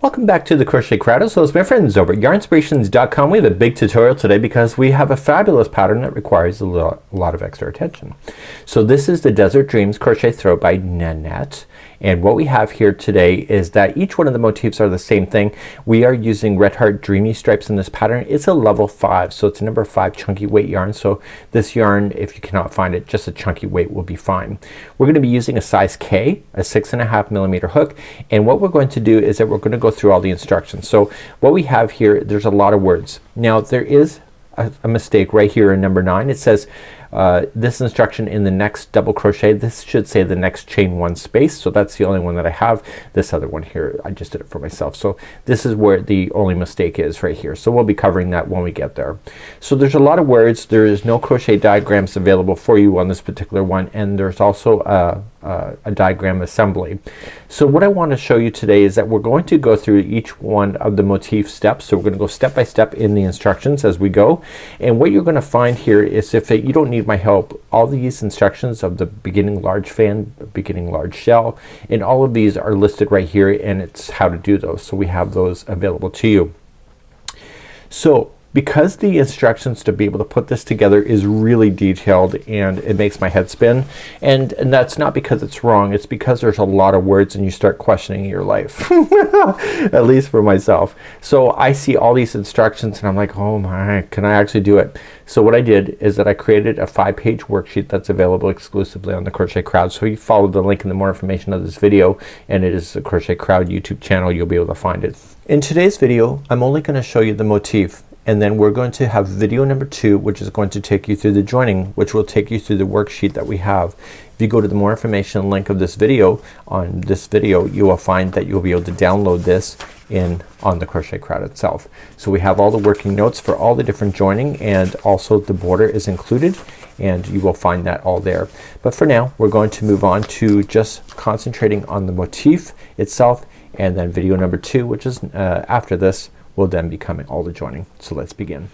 Welcome back to the Crochet Crowd. So it's my friends over at Yarnspirations.com. We have a big tutorial today because we have a fabulous pattern that requires a lot of extra attention. So this is the Desert Dreams Crochet Throw by Nanette. And what we have here today is that each one of the motifs are the same thing. We are using Red Heart Dreamy Stripes in this pattern. It's a level 5, so it's a number 5 chunky weight yarn. So this yarn, if you cannot find it, just a chunky weight will be fine. We're gonna be using a size K, a 6.5mm hook, and what we're going to do is that we're gonna go through all the instructions. So what we have here, there's a lot of words. Now there is a mistake right here in number 9. It says this instruction in the next double crochet, this should say the next chain 1 space. So that's the only one that I have. This other one here, I just did it for myself. So this is where the only mistake is right here. So we'll be covering that when we get there. So there's a lot of words. There is no crochet diagrams available for you on this particular one, and there's also a diagram assembly. So what I want to show you today is that we're going to go through each one of the motif steps. So we're gonna go step by step in the instructions as we go. And what you're gonna find here is, if you don't need my help, all these instructions of the beginning large fan, beginning large shell, and all of these are listed right here, and it's how to do those. So we have those available to you. So because the instructions to be able to put this together is really detailed and it makes my head spin, and that's not because it's wrong, it's because there's a lot of words and you start questioning your life. At least for myself. So I see all these instructions and I'm like, oh my, can I actually do it? So what I did is that I created a 5-page worksheet that's available exclusively on the Crochet Crowd. So you follow the link in the more information of this video, and it is the Crochet Crowd YouTube channel. You'll be able to find it. In today's video I'm only gonna show you the motif, and then we're going to have video number 2, which is going to take you through the joining, which will take you through the worksheet that we have. If you go to the more information link of this video, on this video, you will find that you'll be able to download this on the Crochet Crowd itself. So we have all the working notes for all the different joining, and also the border is included, and you will find that all there. But for now we're going to move on to just concentrating on the motif itself, and then video number 2, which is after this, will then be coming all the joining. So let's begin.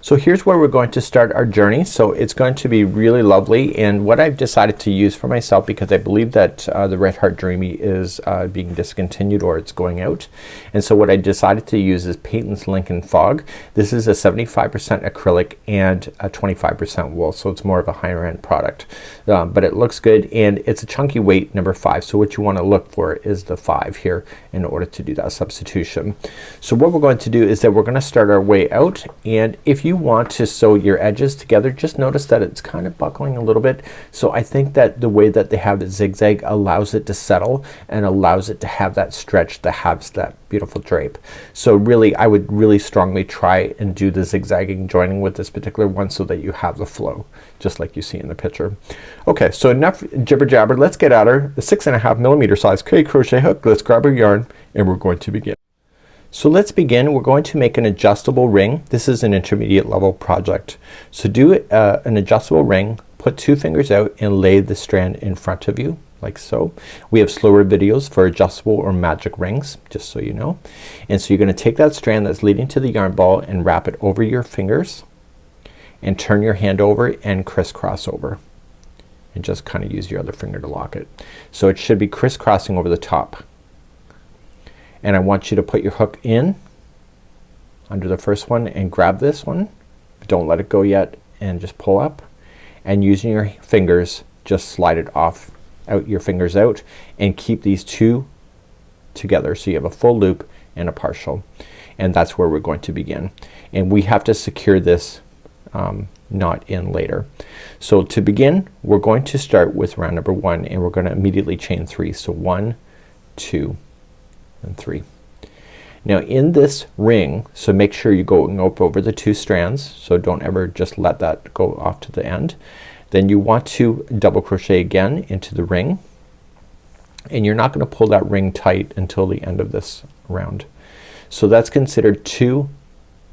So here's where we're going to start our journey. So it's going to be really lovely, and what I've decided to use for myself, because I believe that the Red Heart Dreamy is being discontinued, or it's going out, and so what I decided to use is Patons Lincoln Fog. This is a 75% acrylic and a 25% wool, so it's more of a higher end product, but it looks good, and it's a chunky weight, number 5. So what you want to look for is the 5 here in order to do that substitution. So what we're going to do is that we're gonna start our way out, and if you want to sew your edges together, just notice that it's kind of buckling a little bit. So I think that the way that they have it zigzag allows it to settle and allows it to have that stretch that has that beautiful drape. So really I would really strongly try and do the zigzagging joining with this particular one, so that you have the flow just like you see in the picture. Okay, so enough jibber jabber. Let's get at her. The 6.5mm size K crochet hook. Let's grab our yarn and we're going to begin. So let's begin. We're going to make an adjustable ring. This is an intermediate level project. So do an adjustable ring, put 2 fingers out and lay the strand in front of you like so. We have slower videos for adjustable or magic rings, just so you know. And so you're gonna take that strand that's leading to the yarn ball and wrap it over your fingers, and turn your hand over and crisscross over, and just kind of use your other finger to lock it. So it should be crisscrossing over the top. And I want you to put your hook in under the first one and grab this one. Don't let it go yet, and just pull up, and using your fingers just slide it off, out your fingers out, and keep these 2 together so you have a full loop and a partial, and that's where we're going to begin. And we have to secure this knot in later. So to begin we're going to start with round number 1, and we're gonna immediately chain 3. So 1, 2 and 3. Now in this ring, so make sure you're going up over the 2 strands, so don't ever just let that go off to the end. Then you want to double crochet again into the ring, and you're not gonna pull that ring tight until the end of this round. So that's considered 2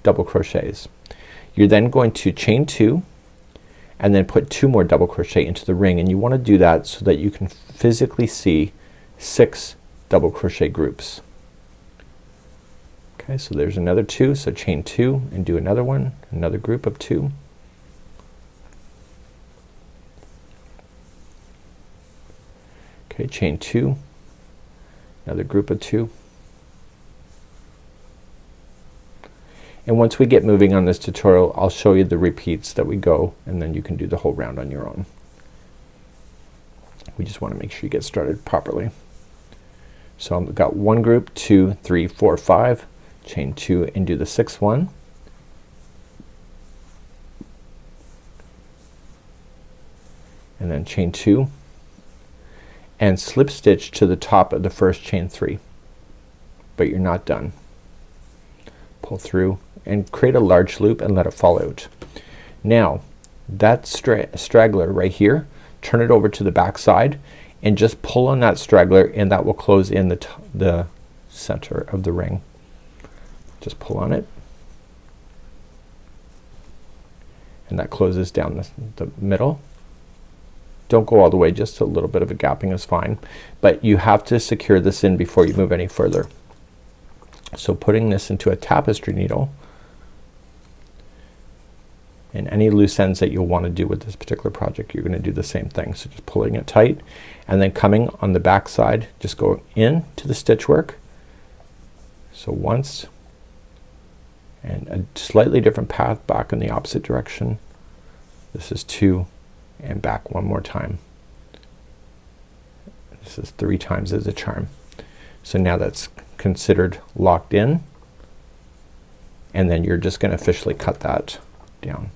double crochets. You're then going to chain 2 and then put 2 more double crochet into the ring, and you want to do that so that you can physically see 6 double crochet groups. Okay, so there's another 2, so chain 2 and do another one, another group of 2. Okay, chain 2, another group of 2, And once we get moving on this tutorial, I'll show you the repeats that we go, and then you can do the whole round on your own. We just want to make sure you get started properly. So I've got one group, 2, 3, 4, 5, chain 2 and do the 6th one. And then chain 2 and slip stitch to the top of the first chain 3, but you're not done. Pull through and create a large loop and let it fall out. Now that straggler right here, turn it over to the back side and just pull on that straggler, and that will close in the center of the ring. Just pull on it and that closes down the middle. Don't go all the way, just a little bit of a gapping is fine, but you have to secure this in before you move any further. So putting this into a tapestry needle, and any loose ends that you'll want to do with this particular project, you're gonna do the same thing. So just pulling it tight and then coming on the back side, just go in to the stitch work. So once, and a slightly different path back in the opposite direction. This is 2 and back one more time. This is 3 times as a charm. So now that's considered locked in, and then you're just gonna officially cut that down.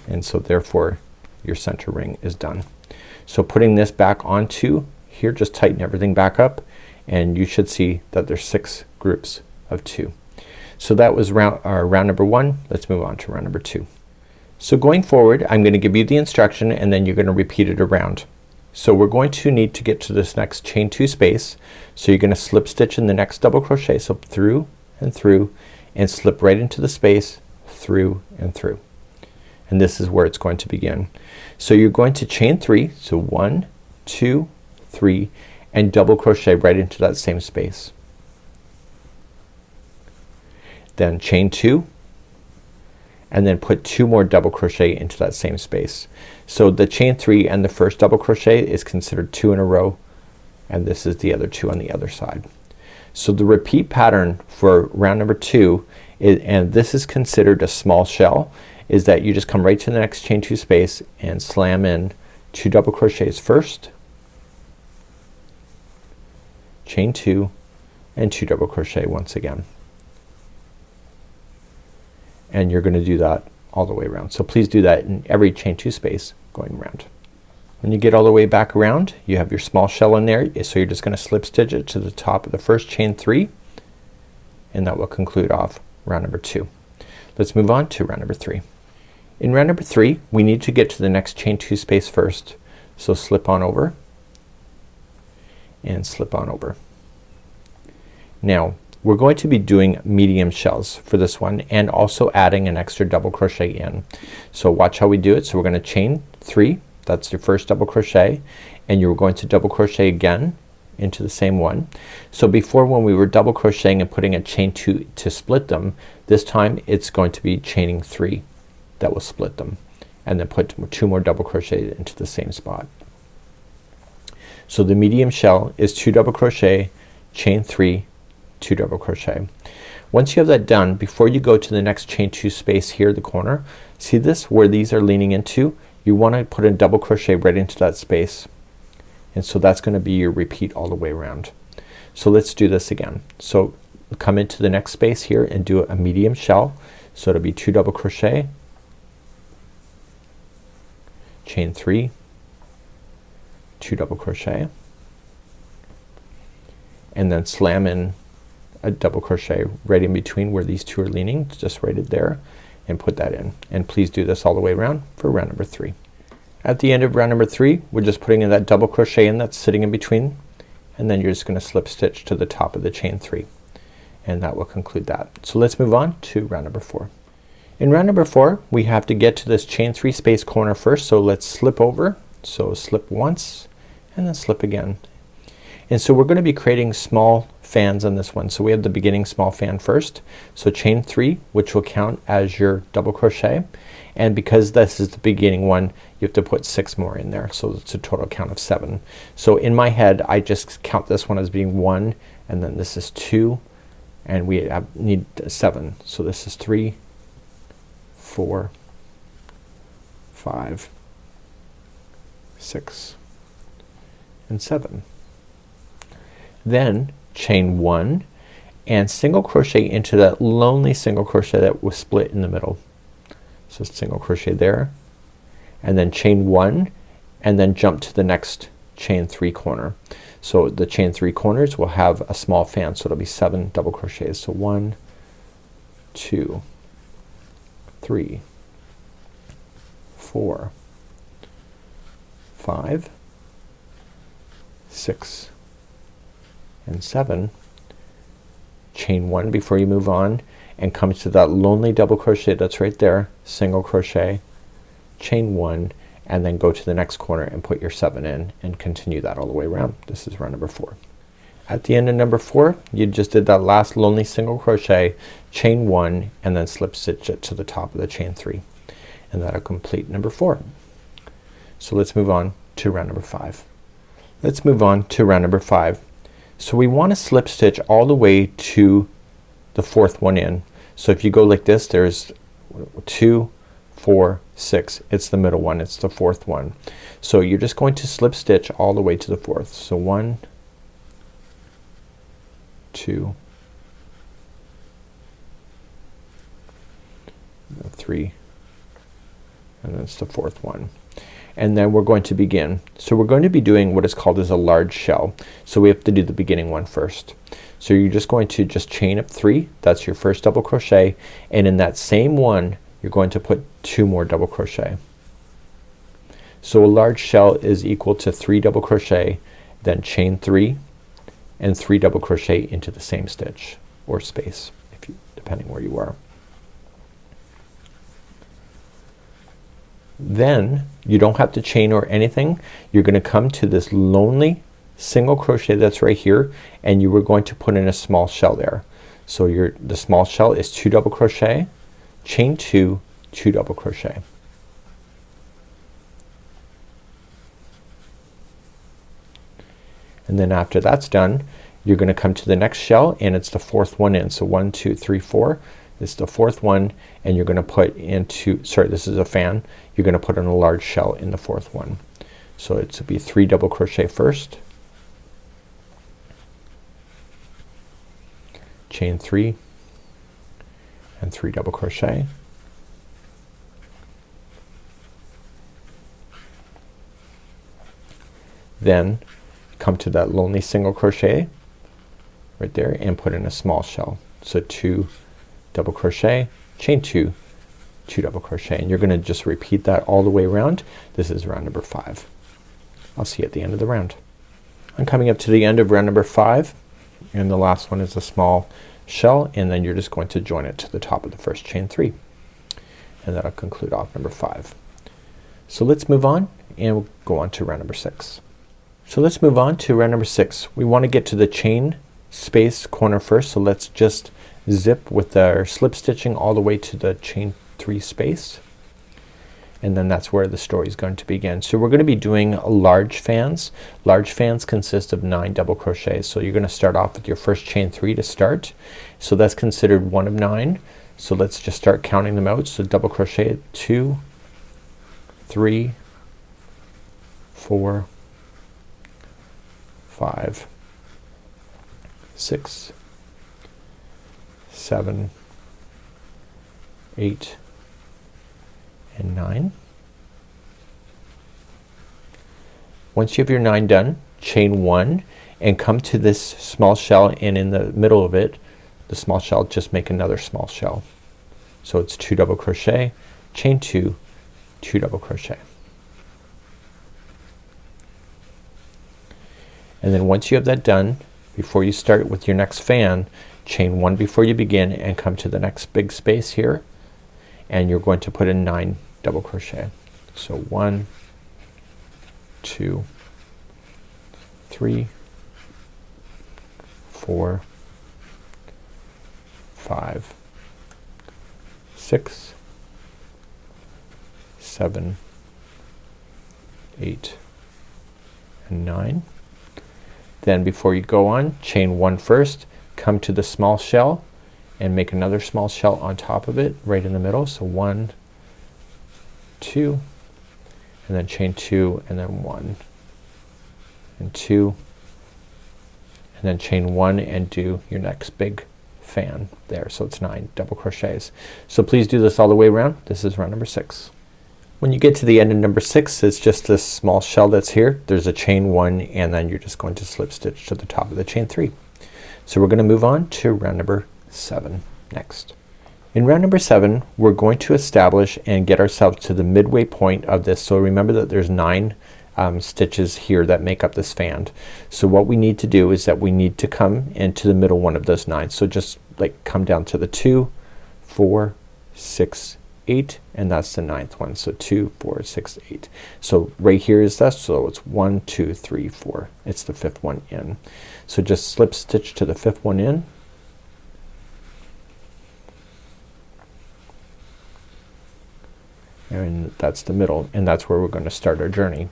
And so therefore your center ring is done. So putting this back onto here, just tighten everything back up and you should see that there's 6 groups of 2. So that was round number 1. Let's move on to round number 2. So going forward, I'm gonna give you the instruction and then you're gonna repeat it around. So we're going to need to get to this next chain 2 space. So you're gonna slip stitch in the next double crochet, so through and through, and slip right into the space, through and through. And this is where it's going to begin. So you're going to chain 3, so 1, 2, 3, and double crochet right into that same space. Then chain 2, and then put 2 more double crochet into that same space. So the chain 3 and the first double crochet is considered 2 in a row, and this is the other 2 on the other side. So the repeat pattern for round number 2 is, and this is considered a small shell, is that you just come right to the next chain 2 space and slam in 2 double crochets first, chain 2 and 2 double crochet once again. And you're gonna do that all the way around. So please do that in every chain 2 space going around. When you get all the way back around, you have your small shell in there, so you're just gonna slip stitch it to the top of the first chain 3, and that will conclude off round number 2. Let's move on to round number 3. In round number 3, we need to get to the next chain 2 space first. So slip on over and slip on over. Now we're going to be doing medium shells for this one and also adding an extra double crochet in. So watch how we do it. So we're gonna chain 3, that's your first double crochet, and you're going to double crochet again into the same one. So before, when we were double crocheting and putting a chain 2 to split them, this time it's going to be chaining 3 that will split them, and then put 2 more double crochet into the same spot. So the medium shell is 2 double crochet, chain 3, 2 double crochet. Once you have that done, before you go to the next chain 2 space here, the corner, see this where these are leaning into, you want to put a double crochet right into that space, and so that's gonna be your repeat all the way around. So let's do this again. So come into the next space here and do a medium shell. So it'll be 2 double crochet, chain 3, 2 double crochet, and then slam in a double crochet right in between where these 2 are leaning, just right there, and put that in. And please do this all the way around for round number 3. At the end of round number 3, we're just putting in that double crochet in that's sitting in between, and then you're just gonna slip stitch to the top of the chain 3, and that will conclude that. So let's move on to round number 4. In round number 4, we have to get to this chain 3 space corner first, so let's slip over. So slip once and then slip again. And so we're gonna be creating small fans on this one. So we have the beginning small fan first. So chain 3, which will count as your double crochet, and because this is the beginning one, you have to put 6 more in there. So it's a total count of 7. So in my head, I just count this one as being 1, and then this is 2, and we need 7. So this is 3, 4, 5, 6 and 7. Then chain 1 and single crochet into that lonely single crochet that was split in the middle. So single crochet there, and then chain 1 and then jump to the next chain 3 corner. So the chain 3 corners will have a small fan, so it'll be 7 double crochets. So 1, 2, 3, 4, 5, 6 and 7. Chain 1 before you move on and come to that lonely double crochet that's right there, single crochet, chain 1, and then go to the next corner and put your 7 in and continue that all the way around. This is round number 4. At the end of number 4 you just did that last lonely single crochet, chain 1, and then slip stitch it to the top of the chain 3, and that'll complete number 4. So let's move on to round number 5. Let's move on to round number 5. So we want to slip stitch all the way to the 4th one in. So if you go like this, there's 2, 4, 6. It's the middle one. It's the 4th one. So you're just going to slip stitch all the way to the 4th. So 1, 2, 3, and then it's the 4th one. And then we're going to begin. So we're going to be doing what is called as a large shell. So we have to do the beginning one first. So you're just going to just chain up 3. That's your first double crochet, and in that same one you're going to put 2 more double crochet. So a large shell is equal to 3 double crochet, then chain 3 and 3 double crochet into the same stitch or space, if you, depending where you are. Then you don't have to chain or anything. You're gonna come to this lonely single crochet that's right here, and you were going to put in a small shell there. So the small shell is 2 double crochet, chain 2, 2 double crochet. And then after that's done, you're gonna come to the next shell, and it's the 4th one in. So 1, 2, 3, 4. This is the 4th one, and you're gonna put into, sorry, this is a fan. You're gonna put in a large shell in the 4th one. So it's to be 3 double crochet first, chain 3 and 3 double crochet, then come to that lonely single crochet right there and put in a small shell. So 2 double crochet, chain 2, 2 double crochet, and you're gonna just repeat that all the way around. This is round number 5. I'll see you at the end of the round. I'm coming up to the end of round number 5, and the last one is a small shell, and then you're just going to join it to the top of the first chain 3, and that'll conclude off number 5. So let's move on and we'll go on to round number 6. So let's move on to round number 6. We want to get to the chain space corner first, so let's just zip with our slip stitching all the way to the chain 3 space, and then that's where the story is going to begin. So we're going to be doing large fans. Large fans consist of 9 double crochets. So you're going to start off with your first chain 3 to start. So that's considered 1 of 9. So let's just start counting them out. So double crochet 2, 3, 4, 5, 6, 7, 8 and 9. Once you have your 9 done, chain 1 and come to this small shell, and in the middle of it, the small shell, just make another small shell. So it's 2 double crochet, chain 2, 2 double crochet. And then once you have that done, before you start with your next fan, chain 1 before you begin and come to the next big space here, and you're going to put in 9 double crochet. So 1, 2, 3, 4, 5, 6, 7, 8 and 9. Then before you go on, chain 1 first, come to the small shell and make another small shell on top of it right in the middle. So 1, 2, and then chain 2, and then 1 and 2, and then chain 1 and do your next big fan there. So it's 9 double crochets. So please do this all the way around. This is round number 6. When you get to the end of number 6, it's just this small shell that's here. There's a chain 1 and then you're just going to slip stitch to the top of the chain 3. So we're gonna move on to round number 7 next. In round number 7 we're going to establish and get ourselves to the midway point of this. So remember that there's 9 stitches here that make up this fan. So what we need to do is that we need to come into the middle one of those 9. So just like come down to the 2, 4, 6, 8, and that's the 9th one. So 2, 4, 6, 8. So right here is that. So it's 1, 2, 3, 4. It's the 5th one in. So just slip stitch to the 5th one in. And that's the middle, and that's where we're going to start our journey.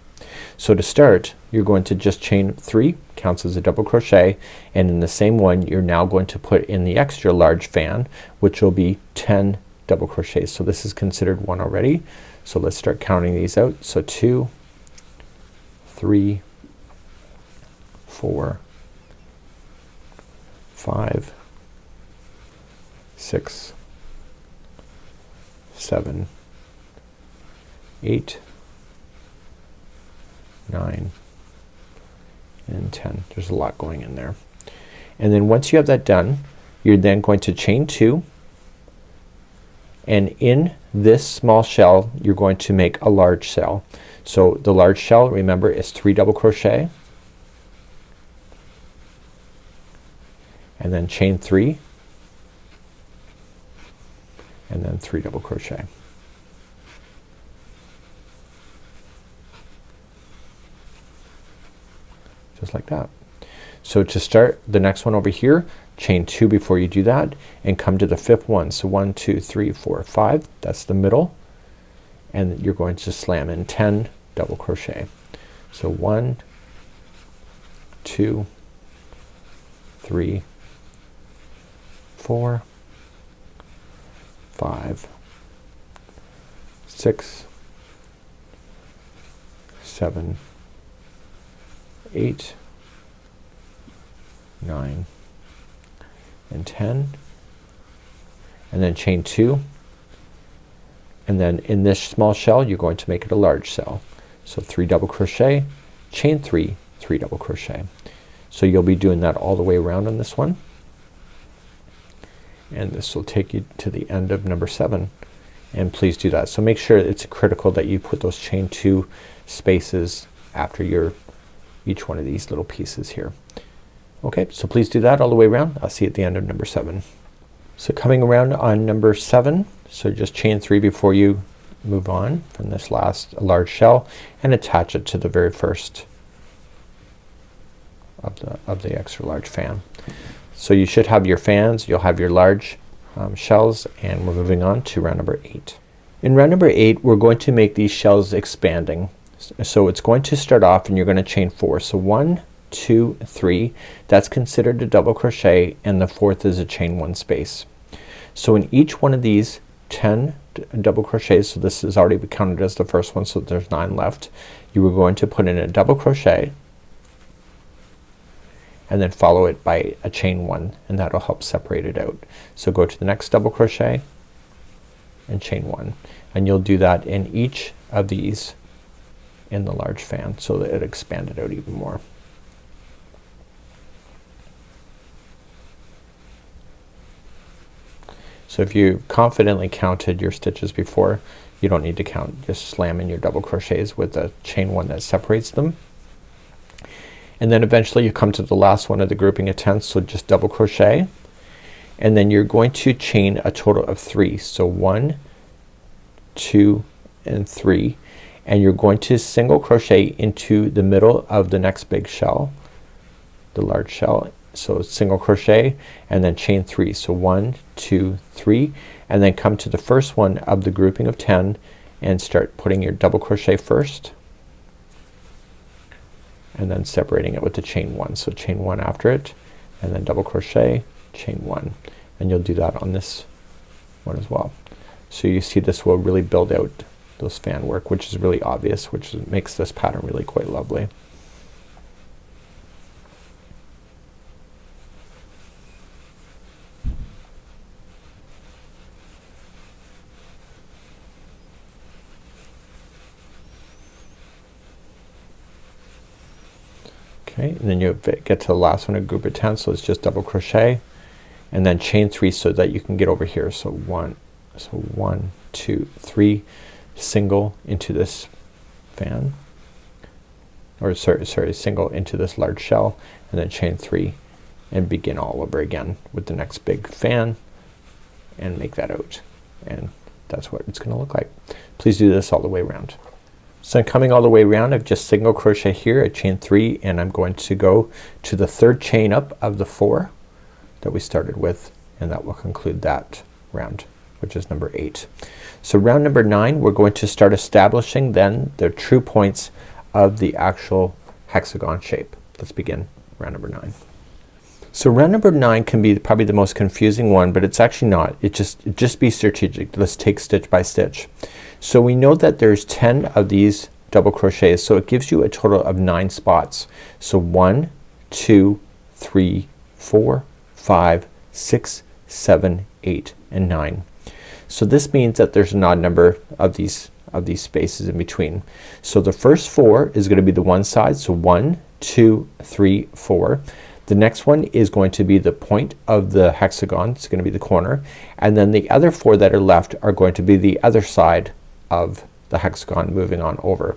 So to start, you're going to just chain 3, counts as a double crochet, and in the same one you're now going to put in the extra large fan, which will be 10 double crochets. So this is considered 1 already. So let's start counting these out. So 2, 3, 4, 5, 6, 7, 8, 9, and 10. There's a lot going in there. And then once you have that done, you're then going to chain 2, and in this small shell you're going to make a large shell. So the large shell, remember, is 3 double crochet, and then chain 3, and then 3 double crochet. Just like that. So to start the next one over here, chain 2 before you do that and come to the 5th one. So 1, 2, 3, 4, 5, that's the middle, and you're going to slam in 10 double crochet. So 1, 2, 3, 4, 5, 6, 7, 8, 9, and 10, and then chain 2, and then in this small shell you're going to make it a large shell. So 3 double crochet, chain 3, 3 double crochet. So you'll be doing that all the way around on this one, and this will take you to the end of number 7, and please do that. So make sure it's critical that you put those chain 2 spaces after your each one of these little pieces here. Okay, so please do that all the way around. I'll see you at the end of number 7. So coming around on number 7, so just chain 3 before you move on from this last large shell and attach it to the very first of the extra large fan. So you should have your fans, you'll have your large shells, and we're moving on to round number 8. In round number 8 we're going to make these shells expanding. So it's going to start off and you're going to chain 4. So 1, 2, 3, that's considered a double crochet, and the 4th is a chain 1 space. So in each one of these 10 double crochets, so this is already counted as the first one, so there's 9 left, you are going to put in a double crochet and then follow it by a chain 1, and that'll help separate it out. So go to the next double crochet and chain 1, and you'll do that in each of these in the large fan so that it expanded out even more. So if you confidently counted your stitches before, you don't need to count. Just slam in your double crochets with the chain 1 that separates them. And then eventually you come to the last one of the grouping of 10, so just double crochet, and then you're going to chain a total of 3. So 1, 2, and 3, and you're going to single crochet into the middle of the next big shell, the large shell. So single crochet and then chain 3. So 1, 2, 3, and then come to the first one of the grouping of 10 and start putting your double crochet first, and then separating it with the chain 1. So chain 1 after it, and then double crochet, chain one, and you'll do that on this one as well. So you see this will really build out those fan work, which is really obvious, which makes this pattern really quite lovely. Okay, and then you get to the last one, a group of 10, so it's just double crochet and then chain 3 so that you can get over here. So 1, 2, 3, single into this fan, or sorry, single into this large shell, and then chain 3 and begin all over again with the next big fan and make that out, and that's what it's gonna look like. Please do this all the way around. So I'm coming all the way around. I've just single crochet here at chain 3, and I'm going to go to the third chain up of the 4 that we started with, and that will conclude that round, which is number 8. So round number 9, we're going to start establishing then the true points of the actual hexagon shape. Let's begin round number 9. So round number 9 can be probably the most confusing one, but it's actually not. It just be strategic. Let's take stitch by stitch. So we know that there's 10 of these double crochets, so it gives you a total of 9 spots. So 1, 2, 3, 4, 5, 6, 7, 8, and 9. So this means that there's an odd number of these spaces in between. So the first 4 is gonna be the one side, so 1, 2, 3, 4. The next one is going to be the point of the hexagon. It's gonna be the corner, and then the other 4 that are left are going to be the other side of the hexagon moving on over,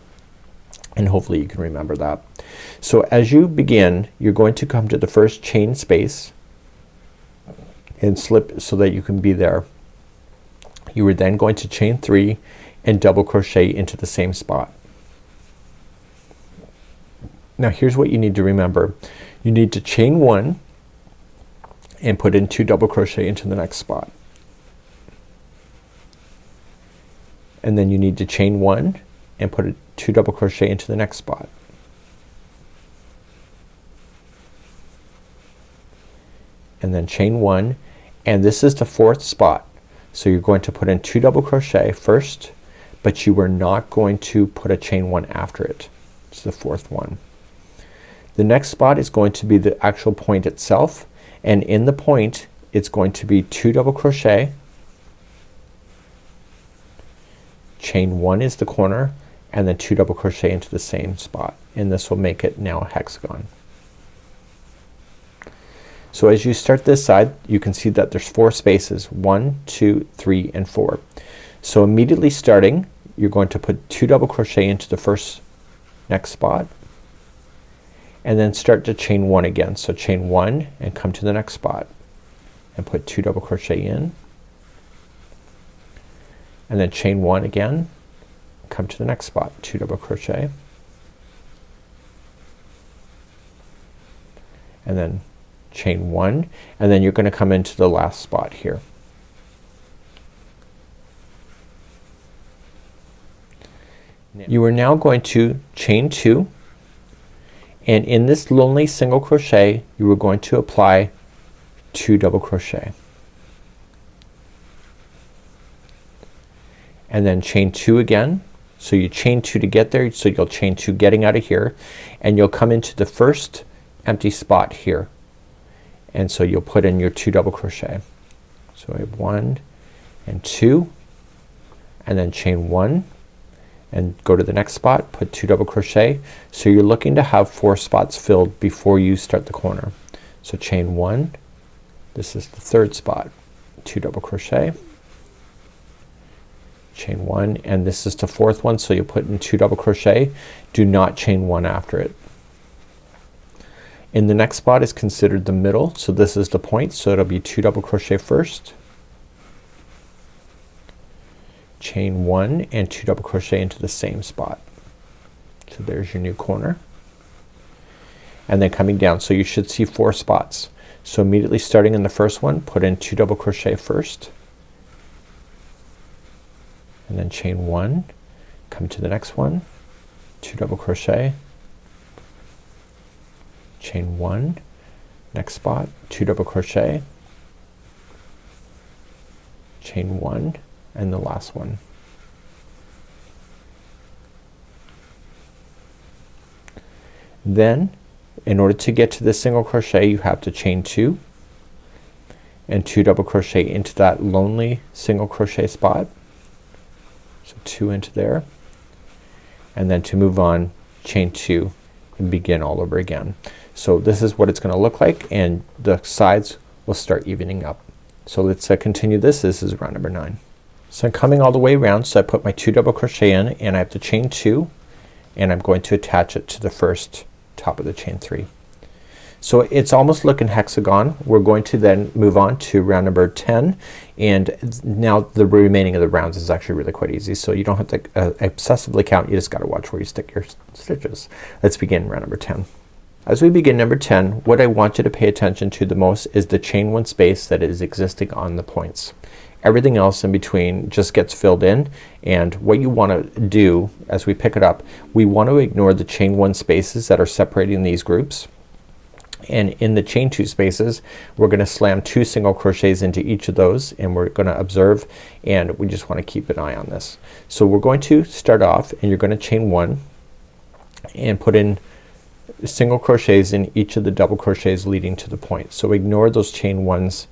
and hopefully you can remember that. So as you begin, you're going to come to the first chain space and slip so that you can be there. You are then going to chain 3 and double crochet into the same spot. Now here's what you need to remember. You need to chain 1 and put in 2 double crochet into the next spot, and then you need to chain 1 and put 2 double crochet into the next spot, and then chain 1, and this is the 4th spot. So you're going to put in 2 double crochet first, but you are not going to put a chain 1 after it. It's the 4th one. The next spot is going to be the actual point itself, and in the point it's going to be 2 double crochet, chain 1 is the corner, and then 2 double crochet into the same spot, and this will make it now a hexagon. So as you start this side, you can see that there's 4 spaces, 1, 2, 3, and 4. So immediately starting, you're going to put 2 double crochet into the next spot, and then start to chain 1 again. So chain 1 and come to the next spot and put 2 double crochet in, and then chain 1 again, come to the next spot, 2 double crochet, and then chain 1, and then you're gonna come into the last spot here. You are now going to chain 2, and in this lonely single crochet you are going to apply 2 double crochet, and then chain 2 again. So you chain 2 to get there, so you'll chain 2 getting out of here, and you'll come into the first empty spot here, and so you'll put in your 2 double crochet. So I have 1 and 2, and then chain 1 and go to the next spot, put 2 double crochet. So you're looking to have 4 spots filled before you start the corner. So chain 1, this is the 3rd spot, 2 double crochet, chain 1, and this is the 4th one, so you put in 2 double crochet. Do not chain 1 after it. In the next spot is considered the middle, so this is the point, so it'll be 2 double crochet first, chain 1 and 2 double crochet into the same spot. So there's your new corner, and then coming down, so you should see 4 spots. So immediately starting in the first one, put in 2 double crochet first, and then chain 1, come to the next one, 2 double crochet, chain 1, next spot, 2 double crochet, chain 1 and the last one. Then in order to get to this single crochet you have to chain 2 and 2 double crochet into that lonely single crochet spot. So 2 into there, and then to move on chain 2 and begin all over again. So this is what it's gonna look like, and the sides will start evening up. So let's continue this. This is round number 9. So I'm coming all the way around, so I put my 2 double crochet in and I have to chain 2 and I'm going to attach it to the first top of the chain 3. So it's almost looking hexagon. We're going to then move on to round number 10, and now the remaining of the rounds is actually really quite easy, so you don't have to obsessively count. You just gotta watch where you stick your stitches. Let's begin round number 10. As we begin number 10, what I want you to pay attention to the most is the chain 1 space that is existing on the points. Everything else in between just gets filled in, and what you want to do as we pick it up, we want to ignore the chain 1 spaces that are separating these groups. And in the chain 2 spaces we're gonna slam 2 single crochets into each of those, and we're gonna observe, and we just want to keep an eye on this. So we're going to start off and you're gonna chain 1 and put in single crochets in each of the double crochets leading to the point. So ignore those chain 1s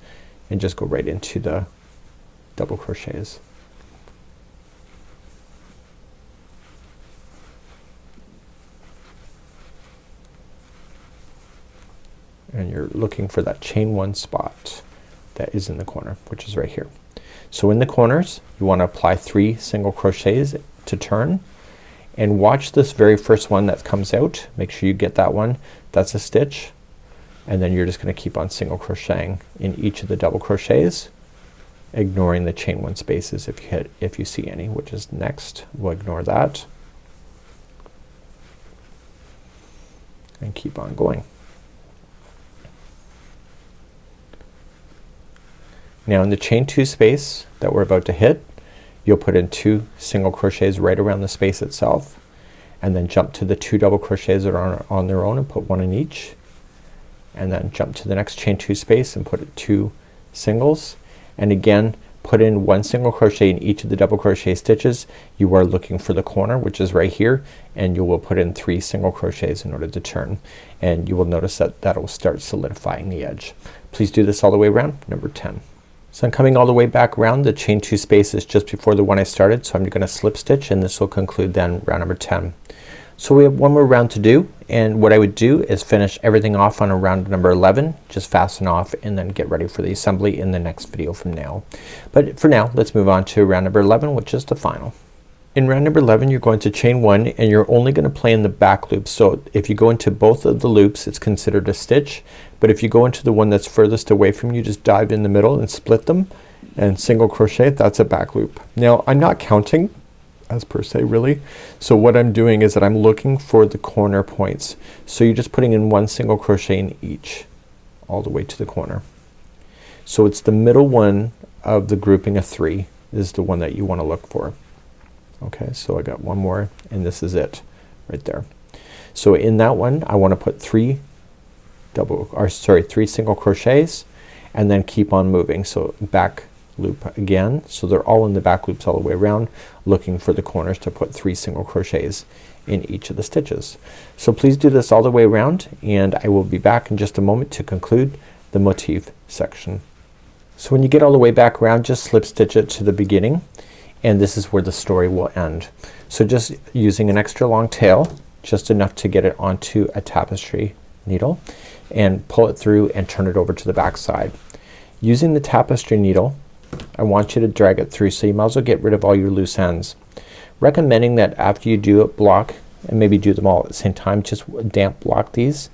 and just go right into the double crochets. And you're looking for that chain 1 spot that is in the corner, which is right here. So in the corners you want to apply 3 single crochets to turn, and watch this very first one that comes out. Make sure you get that one. That's a stitch, and then you're just gonna keep on single crocheting in each of the double crochets, ignoring the chain 1 spaces if you see any, which is next. We'll ignore that and keep on going. Now in the chain 2 space that we're about to hit, you'll put in 2 single crochets right around the space itself, and then jump to the 2 double crochets that are on their own and put 1 in each, and then jump to the next chain 2 space and put 2 singles, and again put in 1 single crochet in each of the double crochet stitches. You are looking for the corner, which is right here, and you will put in 3 single crochets in order to turn, and you will notice that that will start solidifying the edge. Please do this all the way around number 10. So I'm coming all the way back around. The chain 2 space is just before the one I started, so I'm gonna slip stitch, and this will conclude then round number 10. So we have one more round to do, and what I would do is finish everything off on a round number 11, just fasten off, and then get ready for the assembly in the next video from now. But for now let's move on to round number 11, which is the final. In round number 11 you're going to chain 1, and you're only gonna play in the back loop. So if you go into both of the loops it's considered a stitch, but if you go into the one that's furthest away from you, just dive in the middle and split them and single crochet. That's a back loop. Now I'm not counting as per se really, so what I'm doing is that I'm looking for the corner points. So you're just putting in 1 single crochet in each all the way to the corner. So it's the middle one of the grouping of 3 is the one that you want to look for. Okay, so I got 1 more, and this is it right there. So in that one I want to put 3 single crochets and then keep on moving. So back loop again, so they're all in the back loops all the way around, looking for the corners to put 3 single crochets in each of the stitches. So please do this all the way around, and I will be back in just a moment to conclude the motif section. So when you get all the way back around, just slip stitch it to the beginning, and this is where the story will end. So just using an extra long tail, just enough to get it onto a tapestry needle, and pull it through and turn it over to the back side. Using the tapestry needle I want you to drag it through, so you might as well get rid of all your loose ends. Recommending that after you do a block, and maybe do them all at the same time, just damp block these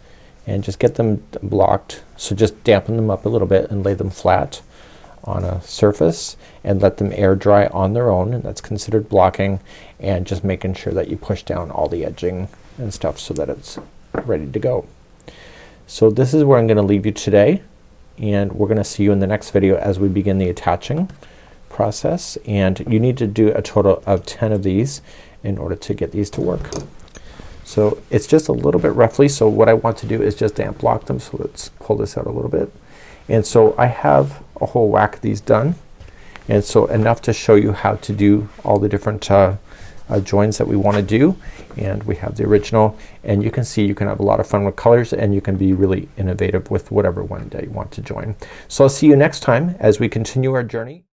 and just get them blocked. So just dampen them up a little bit and lay them flat on a surface and let them air dry on their own, and that's considered blocking, and just making sure that you push down all the edging and stuff so that it's ready to go. So this is where I'm gonna leave you today, and we're gonna see you in the next video as we begin the attaching process, and you need to do a total of 10 of these in order to get these to work. So it's just a little bit roughly, so what I want to do is just damp block them. So let's pull this out a little bit, and so I have a whole whack of these done, And so enough to show you how to do all the different joins that we want to do. And we have the original, and you can see you can have a lot of fun with colors, and you can be really innovative with whatever one day you want to join. So I'll see you next time as we continue our journey.